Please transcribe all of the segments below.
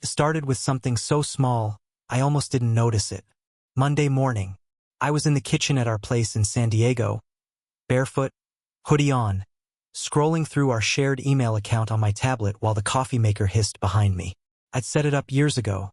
started with something so small, I almost didn't notice it. Monday morning, I was in the kitchen at our place in San Diego, barefoot, hoodie on, scrolling through our shared email account on my tablet while the coffee maker hissed behind me. I'd set it up years ago.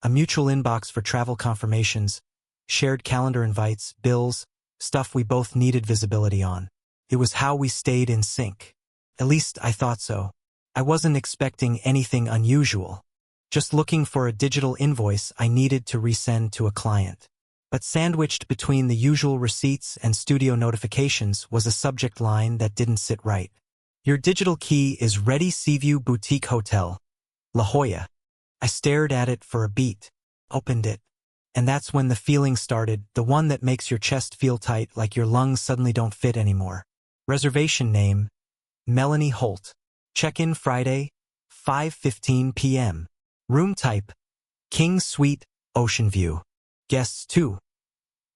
A mutual inbox for travel confirmations, shared calendar invites, bills, stuff we both needed visibility on. It was how we stayed in sync. At least I thought so. I wasn't expecting anything unusual. Just looking for a digital invoice I needed to resend to a client. But sandwiched between the usual receipts and studio notifications was a subject line that didn't sit right. Your digital key is ready. Seaview Boutique Hotel, La Jolla. I stared at it for a beat, opened it. And that's when the feeling started, the one that makes your chest feel tight like your lungs suddenly don't fit anymore. Reservation name, Melanie Holt. Check-in Friday, 5:15 p.m. Room type, King Suite, Ocean View. Guests 2.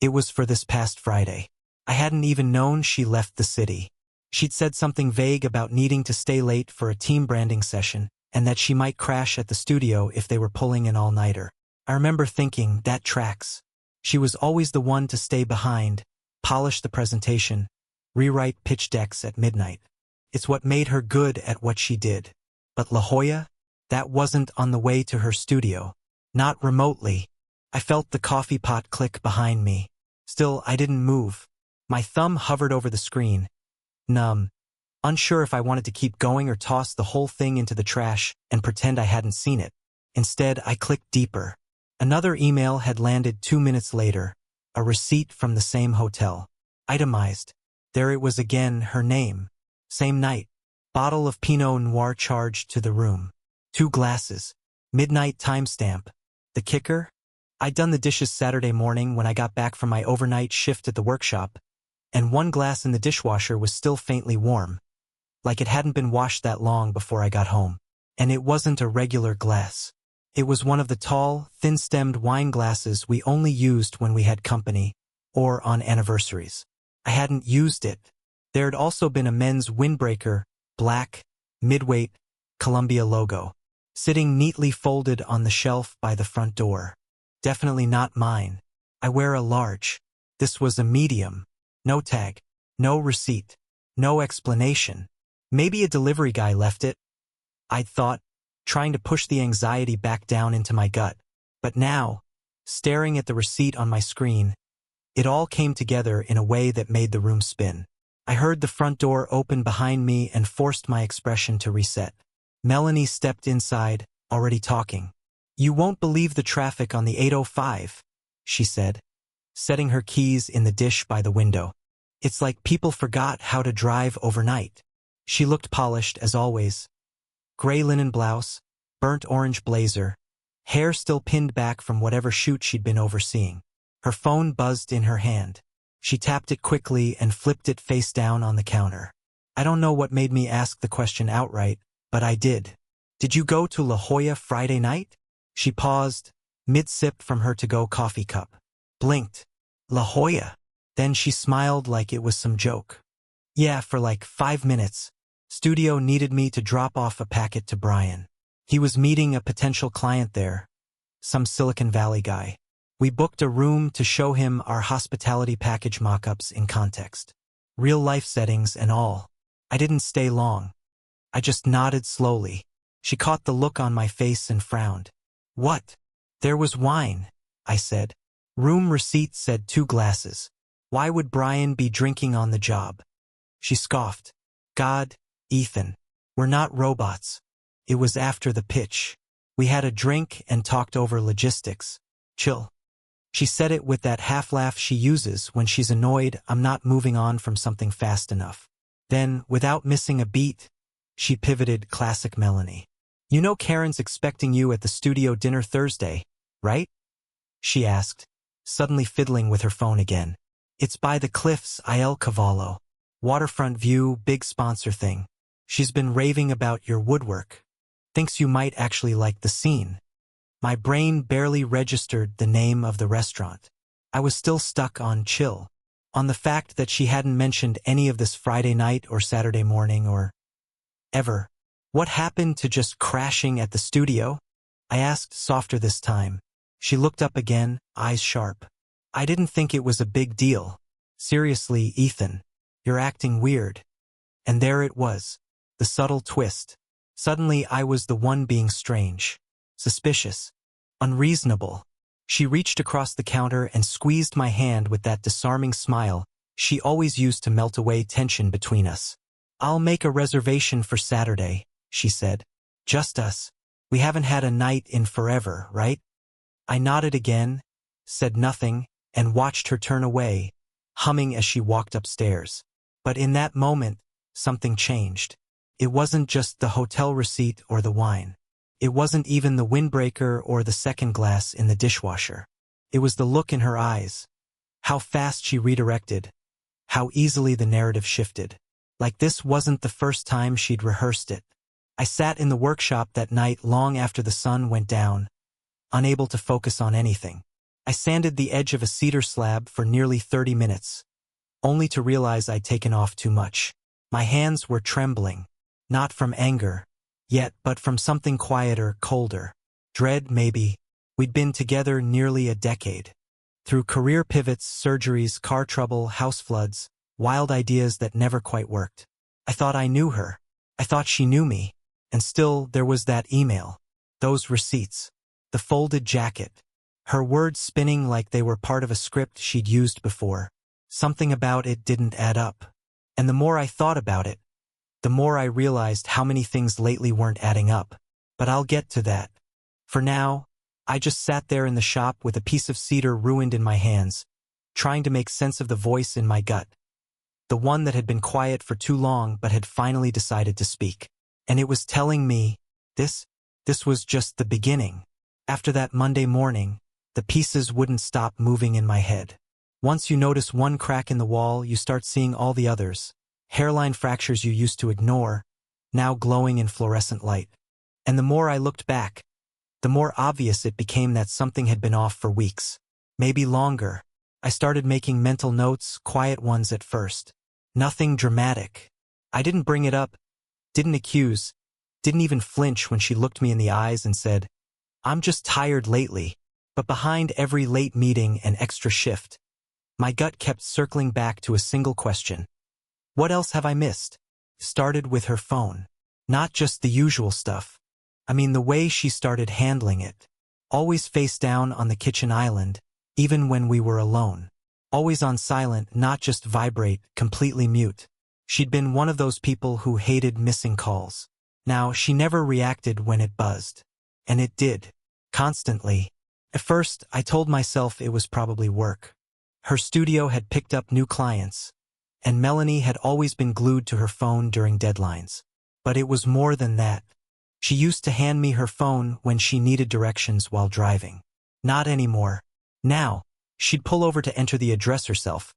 It was for this past Friday. I hadn't even known she left the city. She'd said something vague about needing to stay late for a team branding session, and that she might crash at the studio if they were pulling an all-nighter. I remember thinking, that tracks. She was always the one to stay behind, polish the presentation, rewrite pitch decks at midnight. It's what made her good at what she did. But La Jolla? That wasn't on the way to her studio. Not remotely. I felt the coffee pot click behind me. Still, I didn't move. My thumb hovered over the screen, numb, unsure if I wanted to keep going or toss the whole thing into the trash and pretend I hadn't seen it. Instead, I clicked deeper. Another email had landed 2 minutes later, a receipt from the same hotel. Itemized. There it was again, her name. Same night. Bottle of Pinot Noir charged to the room. 2 glasses. Midnight timestamp. The kicker? I'd done the dishes Saturday morning when I got back from my overnight shift at the workshop, and 1 glass in the dishwasher was still faintly warm, like it hadn't been washed that long before I got home. And it wasn't a regular glass. It was one of the tall, thin-stemmed wine glasses we only used when we had company, or on anniversaries. I hadn't used it. There had also been a men's windbreaker, black, midweight, Columbia logo, sitting neatly folded on the shelf by the front door. Definitely not mine. I wear a large. This was a medium. No tag. No receipt. No explanation. Maybe a delivery guy left it, I'd thought, trying to push the anxiety back down into my gut. But now, staring at the receipt on my screen, it all came together in a way that made the room spin. I heard the front door open behind me and forced my expression to reset. Melanie stepped inside, already talking. "You won't believe the traffic on the 805, she said, setting her keys in the dish by the window. It's like people forgot how to drive overnight." She looked polished as always. Gray linen blouse, burnt orange blazer, hair still pinned back from whatever shoot she'd been overseeing. Her phone buzzed in her hand. She tapped it quickly and flipped it face down on the counter. I don't know what made me ask the question outright, but I did. "Did you go to La Jolla Friday night?" She paused, mid-sip from her to-go coffee cup. Blinked. "La Jolla?" Then she smiled like it was some joke. "Yeah, for like 5 minutes. Studio needed me to drop off a packet to Brian. He was meeting a potential client there, some Silicon Valley guy. We booked a room to show him our hospitality package mock-ups in context. Real-life settings and all. I didn't stay long. I just nodded slowly. She caught the look on my face and frowned. "What?" "There was wine," I said. "Room receipt said 2 glasses. Why would Brian be drinking on the job?" She scoffed. "God, Ethan, we're not robots." It was after the pitch. We had a drink and talked over logistics. Chill. She said it with that half-laugh she uses when she's annoyed I'm not moving on from something fast enough. Then, without missing a beat, she pivoted classic Melanie. "You know Karen's expecting you at the studio dinner Thursday, right?" she asked, suddenly fiddling with her phone again. "It's by the cliffs, Il Cavallo. Waterfront view, big sponsor thing. She's been raving about your woodwork. Thinks you might actually like the scene." My brain barely registered the name of the restaurant. I was still stuck on chill, on the fact that she hadn't mentioned any of this Friday night or Saturday morning or ever. What happened to just crashing at the studio? I asked, softer this time. She looked up again, eyes sharp. I didn't think it was a big deal. Seriously, Ethan. You're acting weird. And there it was. The subtle twist. Suddenly I was the one being strange. Suspicious. Unreasonable. She reached across the counter and squeezed my hand with that disarming smile she always used to melt away tension between us. I'll make a reservation for Saturday, she said. Just us. We haven't had a night in forever, right? I nodded again, said nothing, and watched her turn away, humming as she walked upstairs. But in that moment, something changed. It wasn't just the hotel receipt or the wine. It wasn't even the windbreaker or the second glass in the dishwasher. It was the look in her eyes. How fast she redirected. How easily the narrative shifted. Like this wasn't the first time she'd rehearsed it. I sat in the workshop that night long after the sun went down, unable to focus on anything. I sanded the edge of a cedar slab for nearly 30 minutes, only to realize I'd taken off too much. My hands were trembling, not from anger, yet, but from something quieter, colder. Dread, maybe. We'd been together nearly a decade. Through career pivots, surgeries, car trouble, house floods, wild ideas that never quite worked. I thought I knew her. I thought she knew me. And still, there was that email. Those receipts. The folded jacket. Her words spinning like they were part of a script she'd used before. Something about it didn't add up. And the more I thought about it, the more I realized how many things lately weren't adding up. But I'll get to that. For now, I just sat there in the shop with a piece of cedar ruined in my hands, trying to make sense of the voice in my gut. The one that had been quiet for too long but had finally decided to speak. And it was telling me, this was just the beginning. After that Monday morning, the pieces wouldn't stop moving in my head. Once you notice one crack in the wall, you start seeing all the others. Hairline fractures you used to ignore, now glowing in fluorescent light. And the more I looked back, the more obvious it became that something had been off for weeks. Maybe longer. I started making mental notes, quiet ones at first. Nothing dramatic. I didn't bring it up, didn't accuse, didn't even flinch when she looked me in the eyes and said, I'm just tired lately. But behind every late meeting and extra shift, my gut kept circling back to a single question. What else have I missed? Started with her phone. Not just the usual stuff. I mean the way she started handling it. Always face down on the kitchen island, even when we were alone. Always on silent, not just vibrate, completely mute. She'd been one of those people who hated missing calls. Now, she never reacted when it buzzed. And it did. Constantly. At first, I told myself it was probably work. Her studio had picked up new clients, and Melanie had always been glued to her phone during deadlines. But it was more than that. She used to hand me her phone when she needed directions while driving. Not anymore. Now, she'd pull over to enter the address herself,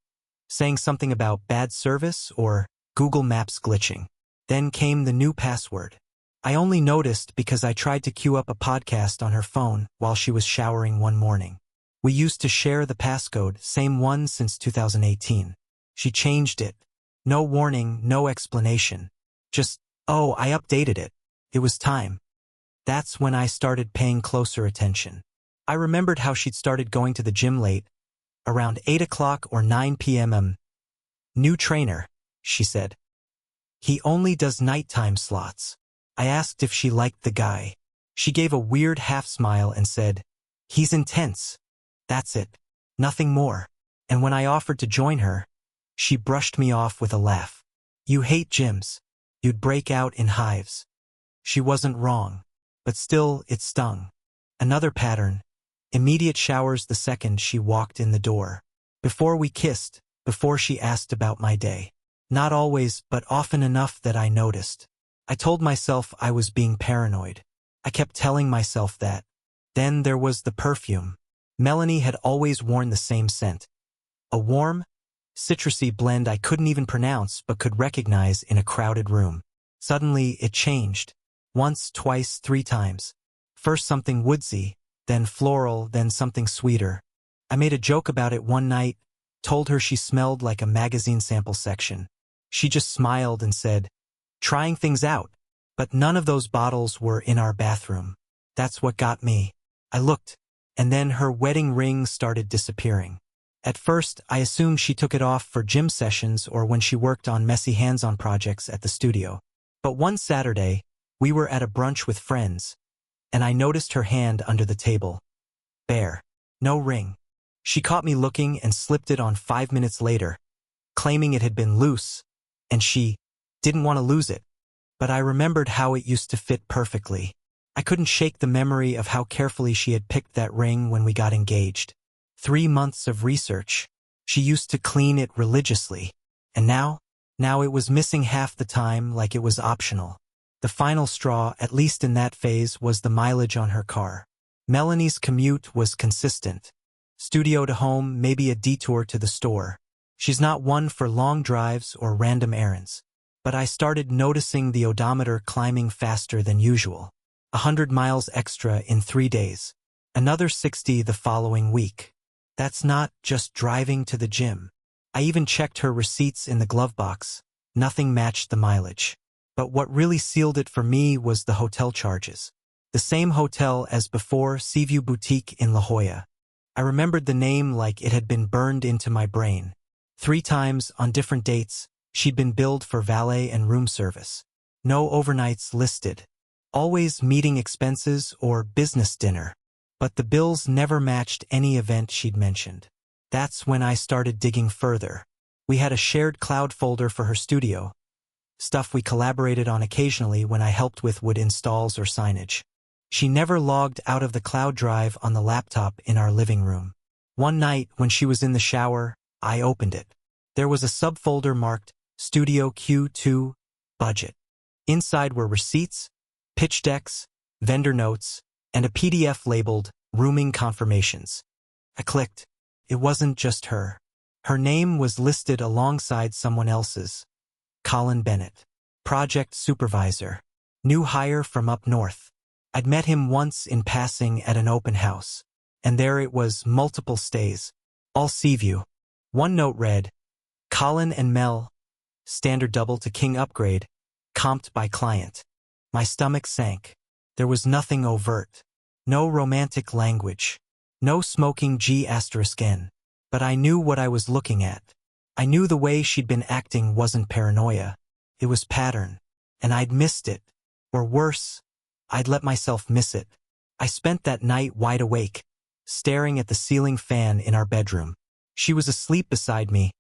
saying something about bad service or Google Maps glitching. Then came the new password. I only noticed because I tried to queue up a podcast on her phone while she was showering one morning. We used to share the passcode, same one since 2018. She changed it. No warning, no explanation. Just, oh, I updated it. It was time. That's when I started paying closer attention. I remembered how she'd started going to the gym late, around 8 o'clock or 9 p.m. New trainer, she said. He only does nighttime slots. I asked if she liked the guy. She gave a weird half-smile and said, he's intense. That's it. Nothing more. And when I offered to join her, she brushed me off with a laugh. You hate gyms. You'd break out in hives. She wasn't wrong. But still, it stung. Another pattern. Immediate showers the second she walked in the door. Before we kissed, before she asked about my day. Not always, but often enough that I noticed. I told myself I was being paranoid. I kept telling myself that. Then there was the perfume. Melanie had always worn the same scent. A warm, citrusy blend I couldn't even pronounce but could recognize in a crowded room. Suddenly, it changed. Once, twice, 3 times. First something woodsy, then floral, then something sweeter. I made a joke about it one night, told her she smelled like a magazine sample section. She just smiled and said, trying things out. But none of those bottles were in our bathroom. That's what got me. I looked, and then her wedding ring started disappearing. At first, I assumed she took it off for gym sessions or when she worked on messy hands-on projects at the studio. But one Saturday, we were at a brunch with friends, and I noticed her hand under the table. Bare. No ring. She caught me looking and slipped it on 5 minutes later, claiming it had been loose, and she didn't want to lose it. But I remembered how it used to fit perfectly. I couldn't shake the memory of how carefully she had picked that ring when we got engaged. 3 months of research. She used to clean it religiously. And now it was missing half the time, like it was optional. The final straw, at least in that phase, was the mileage on her car. Melanie's commute was consistent. Studio to home, maybe a detour to the store. She's not one for long drives or random errands. But I started noticing the odometer climbing faster than usual. 100 miles extra in 3 days. Another 60 the following week. That's not just driving to the gym. I even checked her receipts in the glove box. Nothing matched the mileage. But what really sealed it for me was the hotel charges. The same hotel as before, Seaview Boutique in La Jolla. I remembered the name like it had been burned into my brain. 3 times, on different dates, she'd been billed for valet and room service. No overnights listed. Always meeting expenses or business dinner. But the bills never matched any event she'd mentioned. That's when I started digging further. We had a shared cloud folder for her studio. Stuff we collaborated on occasionally when I helped with wood installs or signage. She never logged out of the cloud drive on the laptop in our living room. One night, when she was in the shower, I opened it. There was a subfolder marked Studio Q2 Budget. Inside were receipts, pitch decks, vendor notes, and a PDF labeled Rooming Confirmations. I clicked. It wasn't just her. Her name was listed alongside someone else's. Colin Bennett. Project Supervisor. New hire from up north. I'd met him once in passing at an open house. And there it was, multiple stays. All Seaview. One note read, Colin and Mel. Standard double to king upgrade. Comped by client. My stomach sank. There was nothing overt. No romantic language. No smoking G***N. But I knew what I was looking at. I knew the way she'd been acting wasn't paranoia. It was pattern. And I'd missed it. Or worse, I'd let myself miss it. I spent that night wide awake, staring at the ceiling fan in our bedroom. She was asleep beside me,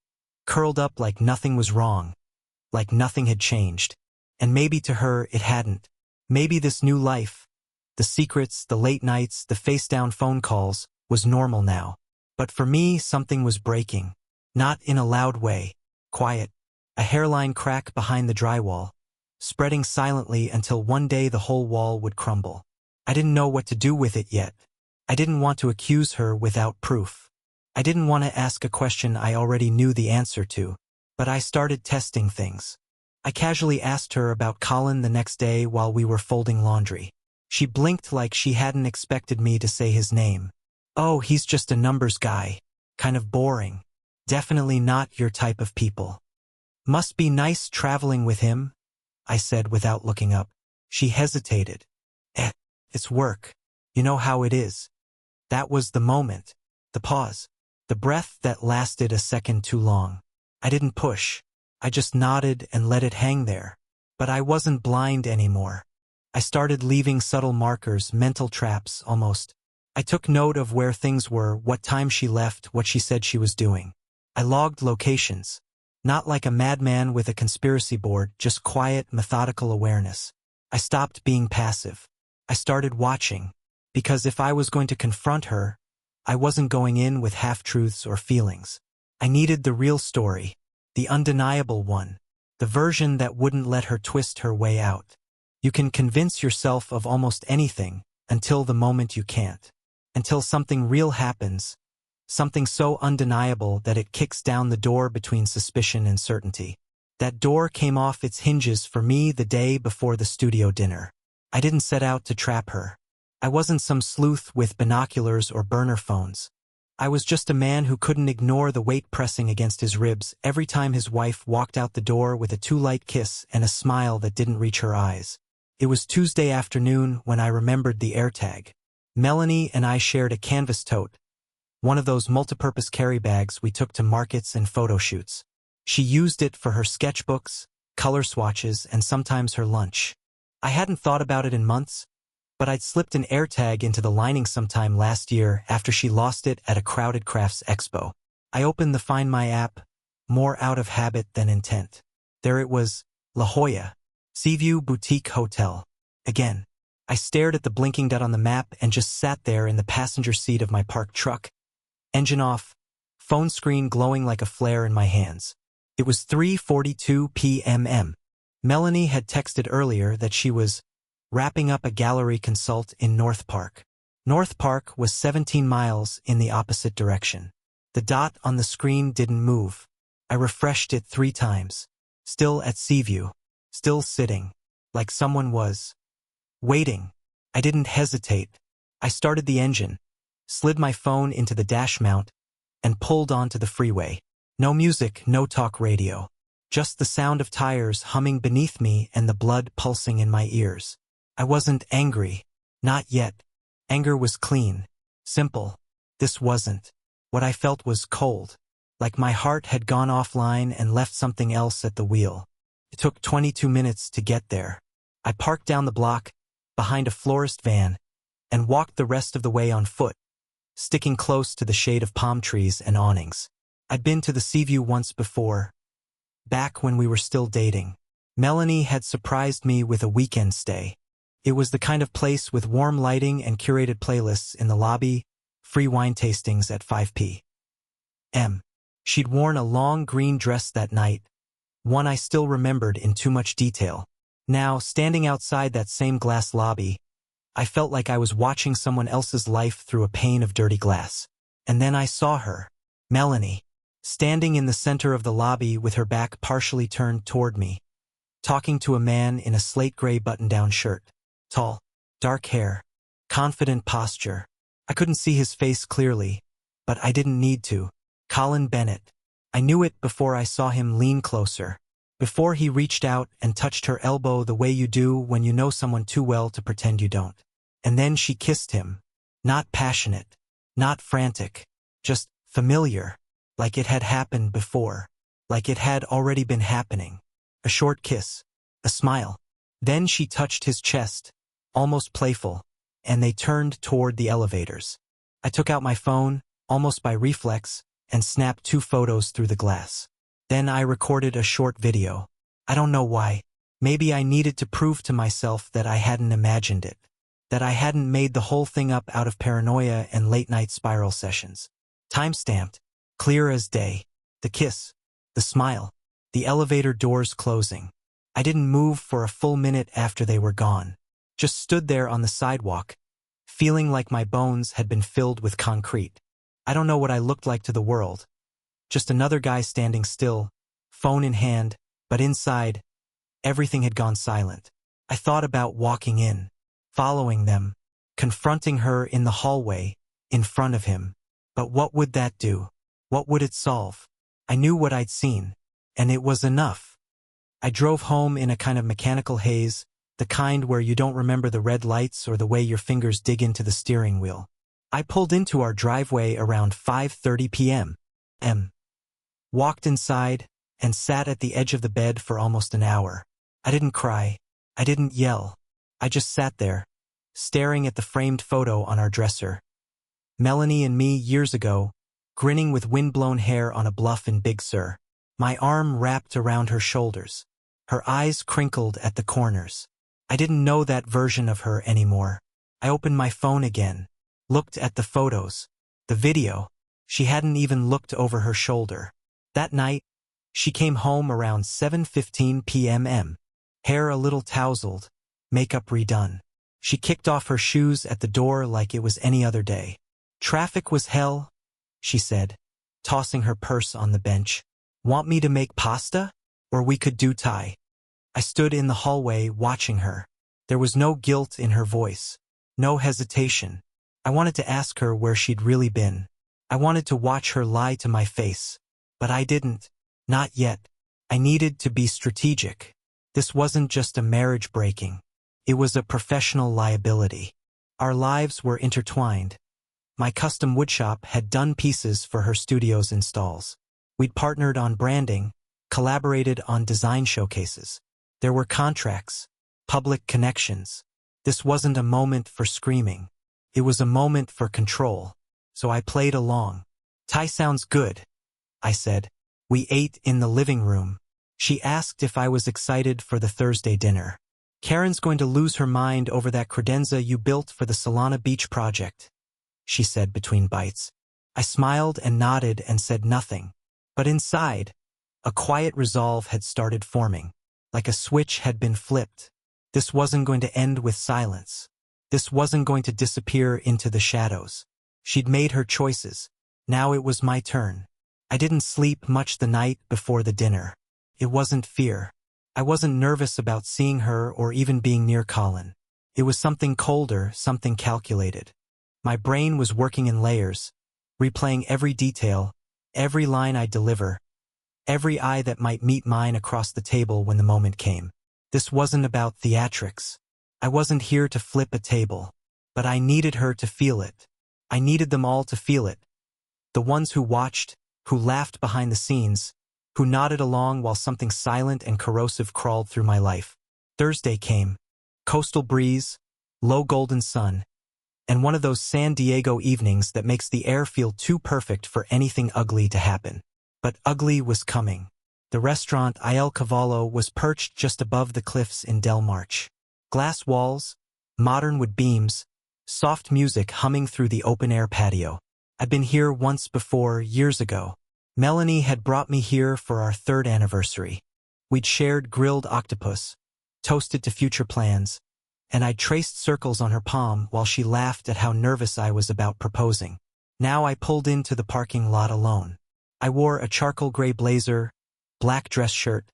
curled up like nothing was wrong, like nothing had changed. And maybe to her it hadn't. Maybe this new life, the secrets, the late nights, the face-down phone calls, was normal now. But for me, something was breaking. Not in a loud way. Quiet. A hairline crack behind the drywall, spreading silently until one day the whole wall would crumble. I didn't know what to do with it yet. I didn't want to accuse her without proof. I didn't want to ask a question I already knew the answer to. But I started testing things. I casually asked her about Colin the next day while we were folding laundry. She blinked like she hadn't expected me to say his name. Oh, he's just a numbers guy. Kind of boring. Definitely not your type of people. Must be nice traveling with him, I said without looking up. She hesitated. It's work. You know how it is. That was the moment. The pause. The breath that lasted a second too long. I didn't push. I just nodded and let it hang there. But I wasn't blind anymore. I started leaving subtle markers, mental traps, almost. I took note of where things were, what time she left, what she said she was doing. I logged locations. Not like a madman with a conspiracy board, just quiet, methodical awareness. I stopped being passive. I started watching. Because if I was going to confront her, I wasn't going in with half-truths or feelings. I needed the real story. The undeniable one. The version that wouldn't let her twist her way out. You can convince yourself of almost anything until the moment you can't. Until something real happens. Something so undeniable that it kicks down the door between suspicion and certainty. That door came off its hinges for me the day before the studio dinner. I didn't set out to trap her. I wasn't some sleuth with binoculars or burner phones. I was just a man who couldn't ignore the weight pressing against his ribs every time his wife walked out the door with a too light kiss and a smile that didn't reach her eyes. It was Tuesday afternoon when I remembered the AirTag. Melanie and I shared a canvas tote, one of those multipurpose carry bags we took to markets and photo shoots. She used it for her sketchbooks, color swatches, and sometimes her lunch. I hadn't thought about it in months, but I'd slipped an AirTag into the lining sometime last year after she lost it at a crowded crafts expo. I opened the Find My app, more out of habit than intent. There it was, La Jolla, Seaview Boutique Hotel. Again, I stared at the blinking dot on the map and just sat there in the passenger seat of my parked truck. Engine off, phone screen glowing like a flare in my hands. It was 3:42 p.m. Melanie had texted earlier that she was wrapping up a gallery consult in North Park. North Park was 17 miles in the opposite direction. The dot on the screen didn't move. I refreshed it 3 times. Still at Seaview. Still sitting. Like someone was waiting. I didn't hesitate. I started the engine, slid my phone into the dash mount, and pulled onto the freeway. No music, no talk radio. Just the sound of tires humming beneath me and the blood pulsing in my ears. I wasn't angry. Not yet. Anger was clean. Simple. This wasn't. What I felt was cold. Like my heart had gone offline and left something else at the wheel. It took 22 minutes to get there. I parked down the block, behind a florist van, and walked the rest of the way on foot, sticking close to the shade of palm trees and awnings. I'd been to the Seaview once before, back when we were still dating. Melanie had surprised me with a weekend stay. It was the kind of place with warm lighting and curated playlists in the lobby, free wine tastings at 5 p.m. She'd worn a long green dress that night, one I still remembered in too much detail. Now, standing outside that same glass lobby, I felt like I was watching someone else's life through a pane of dirty glass. And then I saw her, Melanie, standing in the center of the lobby with her back partially turned toward me, talking to a man in a slate gray button-down shirt. Tall, dark hair, confident posture. I couldn't see his face clearly, but I didn't need to. Colin Bennett. I knew it before I saw him lean closer. Before he reached out and touched her elbow the way you do when you know someone too well to pretend you don't. And then she kissed him. Not passionate, not frantic, just familiar, like it had happened before, like it had already been happening. A short kiss, a smile. Then she touched his chest, almost playful, and they turned toward the elevators. I took out my phone, almost by reflex, and snapped 2 photos through the glass. Then I recorded a short video. I don't know why. Maybe I needed to prove to myself that I hadn't imagined it. That I hadn't made the whole thing up out of paranoia and late-night spiral sessions. Time-stamped. Clear as day. The kiss. The smile. The elevator doors closing. I didn't move for a full minute after they were gone. Just stood there on the sidewalk, feeling like my bones had been filled with concrete. I don't know what I looked like to the world. Just another guy standing still, phone in hand, but inside, everything had gone silent. I thought about walking in, following them, confronting her in the hallway, in front of him. But what would that do? What would it solve? I knew what I'd seen, and it was enough. I drove home in a kind of mechanical haze, the kind where you don't remember the red lights or the way your fingers dig into the steering wheel. I pulled into our driveway around 5:30 p.m. Walked inside, and sat at the edge of the bed for almost an hour. I didn't cry. I didn't yell. I just sat there, staring at the framed photo on our dresser. Melanie and me years ago, grinning with windblown hair on a bluff in Big Sur. My arm wrapped around her shoulders. Her eyes crinkled at the corners. I didn't know that version of her anymore. I opened my phone again, looked at the photos, the video. She hadn't even looked over her shoulder. That night, she came home around 7:15 p.m. Hair a little tousled, makeup redone. She kicked off her shoes at the door like it was any other day. Traffic was hell, she said, tossing her purse on the bench. Want me to make pasta? Or we could do Thai. I stood in the hallway watching her. There was no guilt in her voice, no hesitation. I wanted to ask her where she'd really been. I wanted to watch her lie to my face. But I didn't. Not yet. I needed to be strategic. This wasn't just a marriage breaking. It was a professional liability. Our lives were intertwined. My custom woodshop had done pieces for her studio's installs. We'd partnered on branding, collaborated on design showcases. There were contracts, public connections. This wasn't a moment for screaming. It was a moment for control. So I played along. "Thai sounds good," I said. We ate in the living room. She asked if I was excited for the Thursday dinner. "Karen's going to lose her mind over that credenza you built for the Solana Beach project," she said between bites. I smiled and nodded and said nothing. But inside, a quiet resolve had started forming, like a switch had been flipped. This wasn't going to end with silence. This wasn't going to disappear into the shadows. She'd made her choices. Now it was my turn. I didn't sleep much the night before the dinner. It wasn't fear. I wasn't nervous about seeing her or even being near Colin. It was something colder, something calculated. My brain was working in layers, replaying every detail, every line I'd deliver, every eye that might meet mine across the table when the moment came. This wasn't about theatrics. I wasn't here to flip a table. But I needed her to feel it. I needed them all to feel it. The ones who watched, who laughed behind the scenes, who nodded along while something silent and corrosive crawled through my life. Thursday came. Coastal breeze, low golden sun, and one of those San Diego evenings that makes the air feel too perfect for anything ugly to happen. But ugly was coming. The restaurant Il Cavallo was perched just above the cliffs in Del Marche. Glass walls, modern wood beams, soft music humming through the open-air patio. I'd been here once before, years ago. Melanie had brought me here for our 3rd anniversary. We'd shared grilled octopus, toasted to future plans, and I'd traced circles on her palm while she laughed at how nervous I was about proposing. Now I pulled into the parking lot alone. I wore a charcoal gray blazer, black dress shirt,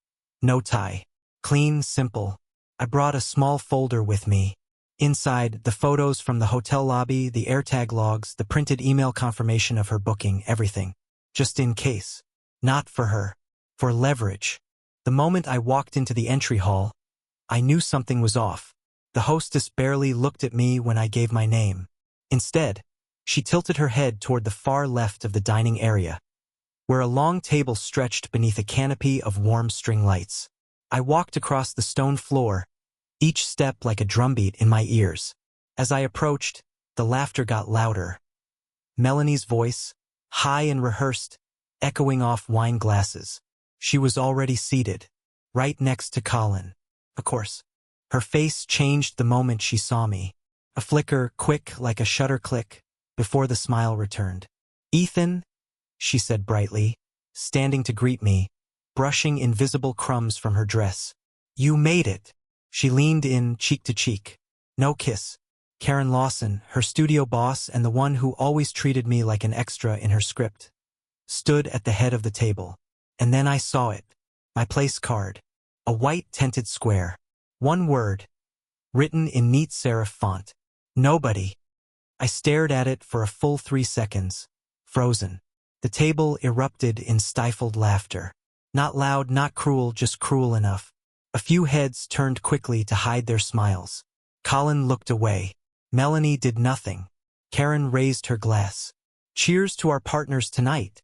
no tie. Clean, simple. I brought a small folder with me. Inside, the photos from the hotel lobby, the AirTag logs, the printed email confirmation of her booking, everything. Just in case. Not for her. For leverage. The moment I walked into the entry hall, I knew something was off. The hostess barely looked at me when I gave my name. Instead, she tilted her head toward the far left of the dining area, where a long table stretched beneath a canopy of warm string lights. I walked across the stone floor, each step like a drumbeat in my ears. As I approached, the laughter got louder. Melanie's voice, high and rehearsed, echoing off wine glasses. She was already seated, right next to Colin. Of course. Her face changed the moment she saw me. A flicker, quick like a shutter click, before the smile returned. "Ethan," she said brightly, standing to greet me, brushing invisible crumbs from her dress. "You made it." She leaned in, cheek to cheek. No kiss. Karen Lawson, her studio boss and the one who always treated me like an extra in her script, stood at the head of the table. And then I saw it. My place card. A white tinted square. One word, written in neat serif font. Nobody. I stared at it for a full 3 seconds, frozen. The table erupted in stifled laughter. Not loud, not cruel, just cruel enough. A few heads turned quickly to hide their smiles. Colin looked away. Melanie did nothing. Karen raised her glass. "Cheers to our partners tonight,"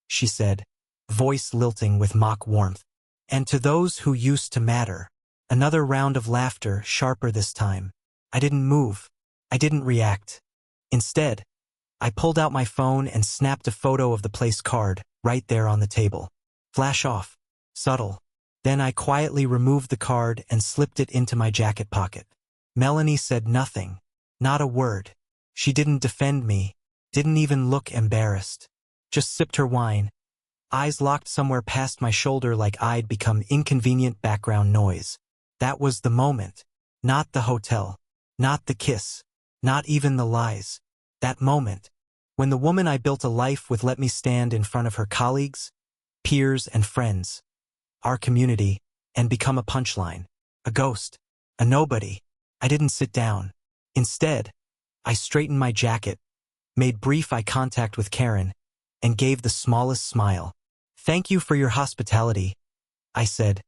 she said, voice lilting with mock warmth. "And to those who used to matter." Another round of laughter, sharper this time. I didn't move. I didn't react. Instead, I pulled out my phone and snapped a photo of the place card, right there on the table. Flash off. Subtle. Then I quietly removed the card and slipped it into my jacket pocket. Melanie said nothing. Not a word. She didn't defend me. Didn't even look embarrassed. Just sipped her wine. Eyes locked somewhere past my shoulder like I'd become inconvenient background noise. That was the moment. Not the hotel. Not the kiss. Not even the lies. That moment. When the woman I built a life with let me stand in front of her colleagues, peers, and friends. Our community, and become a punchline. A ghost. A nobody. I didn't sit down. Instead, I straightened my jacket, made brief eye contact with Karen, and gave the smallest smile. "Thank you for your hospitality," I said,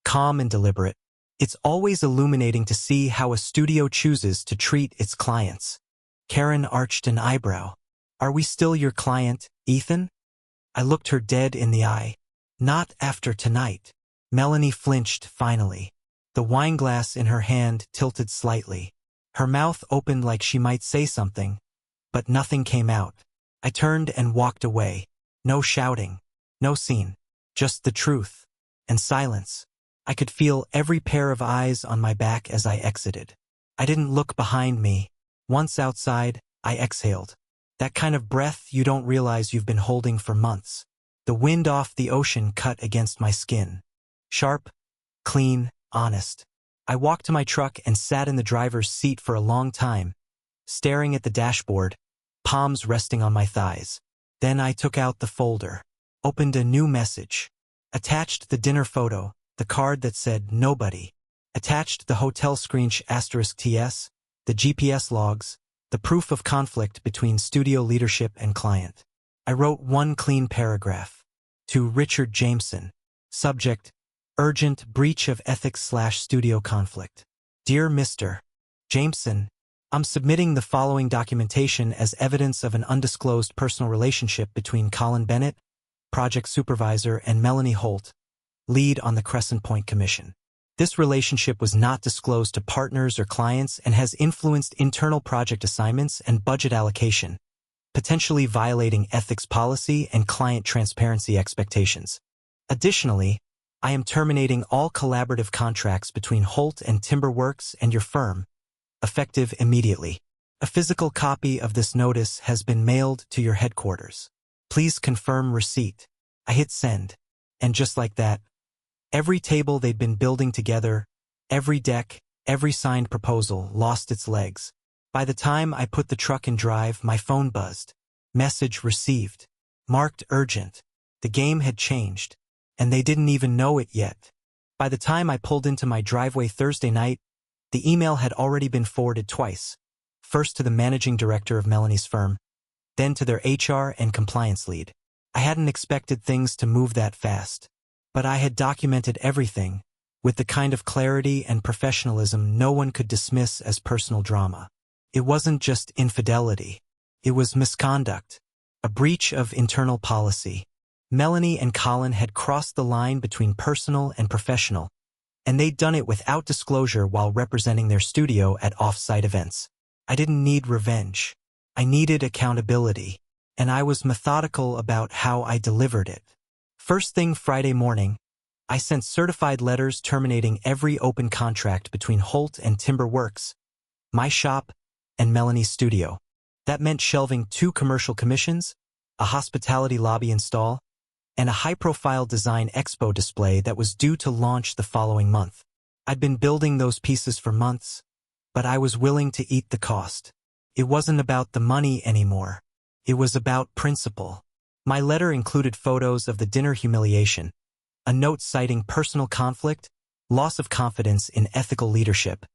calm and deliberate. It's always illuminating to see how a studio chooses to treat its clients. Karen arched an eyebrow. Are we still your client, Ethan? I looked her dead in the eye. Not after tonight. Melanie flinched finally. The wineglass in her hand tilted slightly. Her mouth opened like she might say something, but nothing came out. I turned and walked away. No shouting, no scene, just the truth and silence. I could feel every pair of eyes on my back as I exited. I didn't look behind me. Once outside, I exhaled. That kind of breath you don't realize you've been holding for months. The wind off the ocean cut against my skin. Sharp, clean, honest. I walked to my truck and sat in the driver's seat for a long time, staring at the dashboard, palms resting on my thighs. Then I took out the folder, opened a new message, attached the dinner photo, the card that said nobody, attached the hotel screenshot *TS, the GPS logs, the proof of conflict between studio leadership and client. I wrote one clean paragraph. To Richard Jameson. Subject: Urgent breach of ethics/studio conflict. Dear Mr. Jameson, I'm submitting the following documentation as evidence of an undisclosed personal relationship between Colin Bennett, project supervisor, and Melanie Holt, lead on the Crescent Point Commission. This relationship was not disclosed to partners or clients and has influenced internal project assignments and budget allocation, potentially violating ethics policy and client transparency expectations. Additionally, I am terminating all collaborative contracts between Holt and Timberworks and your firm, effective immediately. A physical copy of this notice has been mailed to your headquarters. Please confirm receipt. I hit send, and just like that, every table they'd been building together, every deck, every signed proposal lost its legs. By the time I put the truck in drive, my phone buzzed. Message received. Marked urgent. The game had changed, and they didn't even know it yet. By the time I pulled into my driveway Thursday night, the email had already been forwarded twice. First to the managing director of Melanie's firm, then to their HR and compliance lead. I hadn't expected things to move that fast, but I had documented everything with the kind of clarity and professionalism no one could dismiss as personal drama. It wasn't just infidelity. It was misconduct, a breach of internal policy. Melanie and Colin had crossed the line between personal and professional, and they'd done it without disclosure while representing their studio at off-site events. I didn't need revenge. I needed accountability, and I was methodical about how I delivered it. First thing Friday morning, I sent certified letters terminating every open contract between Holt and Timberworks, my shop, and Melanie's studio. That meant shelving 2 commercial commissions, a hospitality lobby install, and a high-profile design expo display that was due to launch the following month. I'd been building those pieces for months, but I was willing to eat the cost. It wasn't about the money anymore. It was about principle. My letter included photos of the dinner humiliation, a note citing personal conflict, loss of confidence in ethical leadership,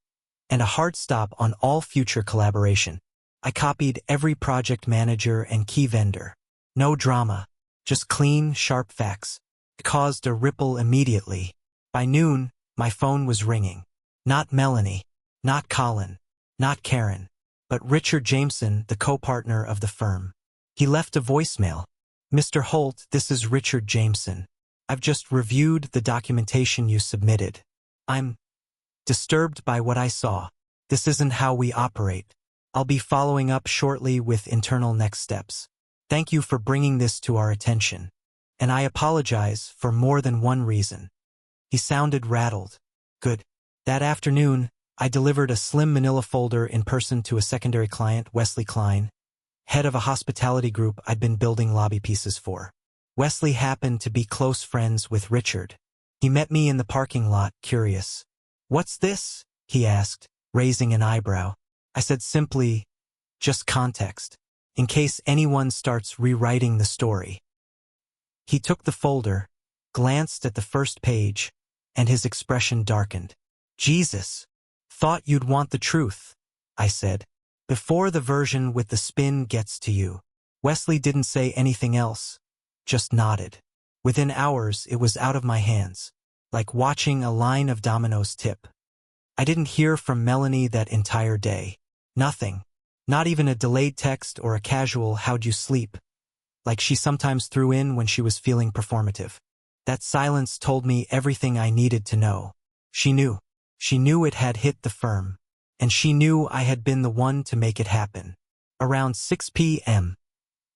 and a hard stop on all future collaboration. I copied every project manager and key vendor. No drama. Just clean, sharp facts. It caused a ripple immediately. By noon, my phone was ringing. Not Melanie, not Colin, not Karen, but Richard Jameson, the co-partner of the firm. He left a voicemail. Mr. Holt, this is Richard Jameson. I've just reviewed the documentation you submitted. I'm disturbed by what I saw. This isn't how we operate. I'll be following up shortly with internal next steps. Thank you for bringing this to our attention, and I apologize for more than one reason. He sounded rattled. Good. That afternoon, I delivered a slim manila folder in person to a secondary client, Wesley Klein, head of a hospitality group I'd been building lobby pieces for. Wesley happened to be close friends with Richard. He met me in the parking lot, curious. "What's this?" he asked, raising an eyebrow. I said simply, "Just context, in case anyone starts rewriting the story." He took the folder, glanced at the first page, and his expression darkened. "Jesus, thought you'd want the truth," I said. "Before the version with the spin gets to you." Wesley didn't say anything else, just nodded. Within hours, it was out of my hands, like watching a line of dominoes tip. I didn't hear from Melanie that entire day. Nothing. Not even a delayed text or a casual "how'd you sleep?" like she sometimes threw in when she was feeling performative. That silence told me everything I needed to know. She knew. She knew it had hit the firm. And she knew I had been the one to make it happen. Around 6 p.m.,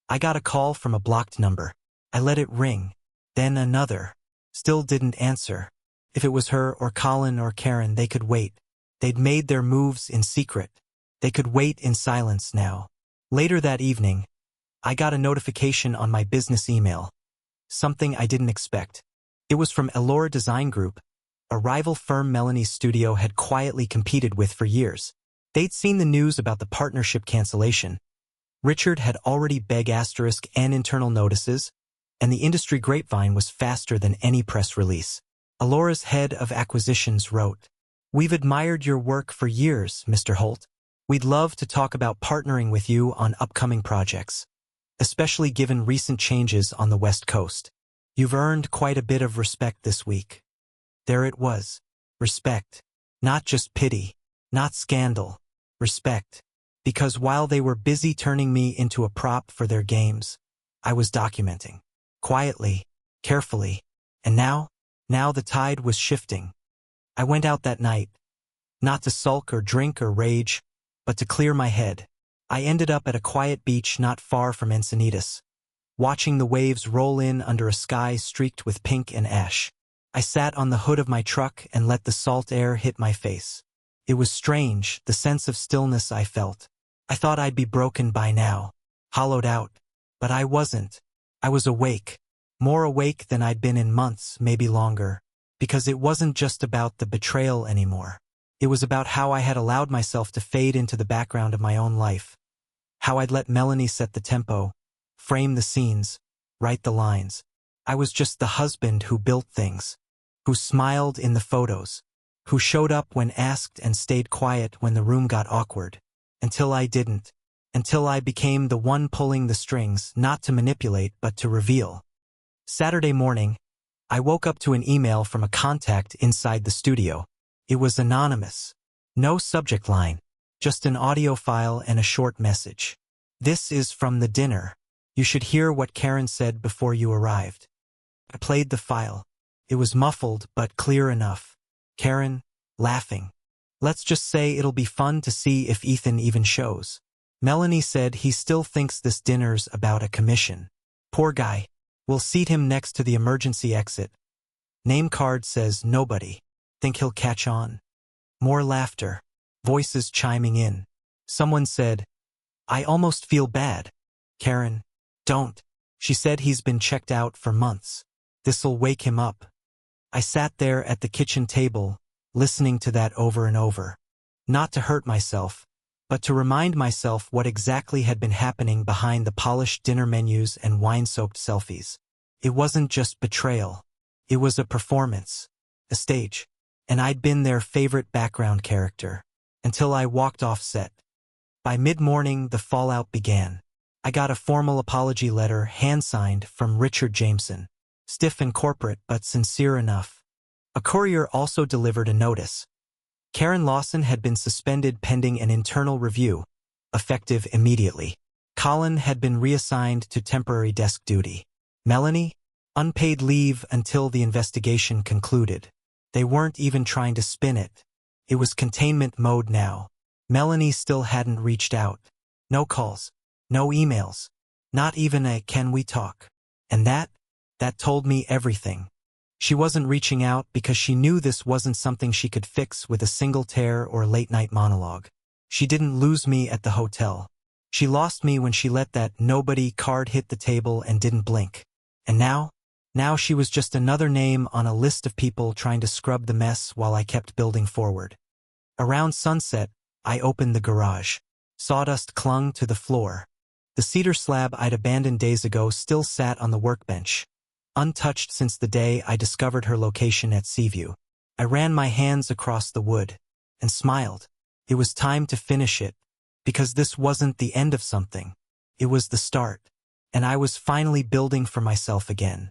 I got a call from a blocked number. I let it ring. Then another. Still didn't answer. If it was her or Colin or Karen, they could wait. They'd made their moves in secret. They could wait in silence now. Later that evening, I got a notification on my business email. Something I didn't expect. It was from Elora Design Group, a rival firm Melanie's studio had quietly competed with for years. They'd seen the news about the partnership cancellation. Richard had already begged and internal notices, and the industry grapevine was faster than any press release. Elora's head of acquisitions wrote, "We've admired your work for years, Mr. Holt. We'd love to talk about partnering with you on upcoming projects, especially given recent changes on the West Coast. You've earned quite a bit of respect this week." There it was. Respect. Not just pity. Not scandal. Respect. Because while they were busy turning me into a prop for their games, I was documenting. Quietly. Carefully. And now the tide was shifting. I went out that night. Not to sulk or drink or rage, but to clear my head. I ended up at a quiet beach not far from Encinitas, watching the waves roll in under a sky streaked with pink and ash. I sat on the hood of my truck and let the salt air hit my face. It was strange, the sense of stillness I felt. I thought I'd be broken by now, hollowed out. But I wasn't. I was awake. More awake than I'd been in months, maybe longer. Because it wasn't just about the betrayal anymore. It was about how I had allowed myself to fade into the background of my own life. How I'd let Melanie set the tempo, frame the scenes, write the lines. I was just the husband who built things, who smiled in the photos, who showed up when asked and stayed quiet when the room got awkward. Until I didn't. Until I became the one pulling the strings, not to manipulate but to reveal. Saturday morning, I woke up to an email from a contact inside the studio. It was anonymous. No subject line. Just an audio file and a short message. "This is from the dinner. You should hear what Karen said before you arrived." I played the file. It was muffled but clear enough. Karen, laughing. "Let's just say it'll be fun to see if Ethan even shows. Melanie said he still thinks this dinner's about a commission. Poor guy. We'll seat him next to the emergency exit. Name card says nobody. Think he'll catch on?" More laughter. Voices chiming in. Someone said, "I almost feel bad." Karen, "Don't. She said he's been checked out for months. This'll wake him up." I sat there at the kitchen table, listening to that over and over. Not to hurt myself, but to remind myself what exactly had been happening behind the polished dinner menus and wine-soaked selfies. It wasn't just betrayal. It was a performance, a stage. And I'd been their favorite background character, until I walked off set. By mid-morning, the fallout began. I got a formal apology letter hand-signed from Richard Jameson. Stiff and corporate, but sincere enough. A courier also delivered a notice. Karen Lawson had been suspended pending an internal review, effective immediately. Colin had been reassigned to temporary desk duty. Melanie? Unpaid leave until the investigation concluded. They weren't even trying to spin it. It was containment mode now. Melanie still hadn't reached out. No calls. No emails. Not even a "can we talk?" And that told me everything. She wasn't reaching out because she knew this wasn't something she could fix with a single tear or late-night monologue. She didn't lose me at the hotel. She lost me when she let that nobody card hit the table and didn't blink. And now she was just another name on a list of people trying to scrub the mess while I kept building forward. Around sunset, I opened the garage. Sawdust clung to the floor. The cedar slab I'd abandoned days ago still sat on the workbench, untouched since the day I discovered her location at Seaview. I ran my hands across the wood and smiled. It was time to finish it, because this wasn't the end of something. It was the start, and I was finally building for myself again.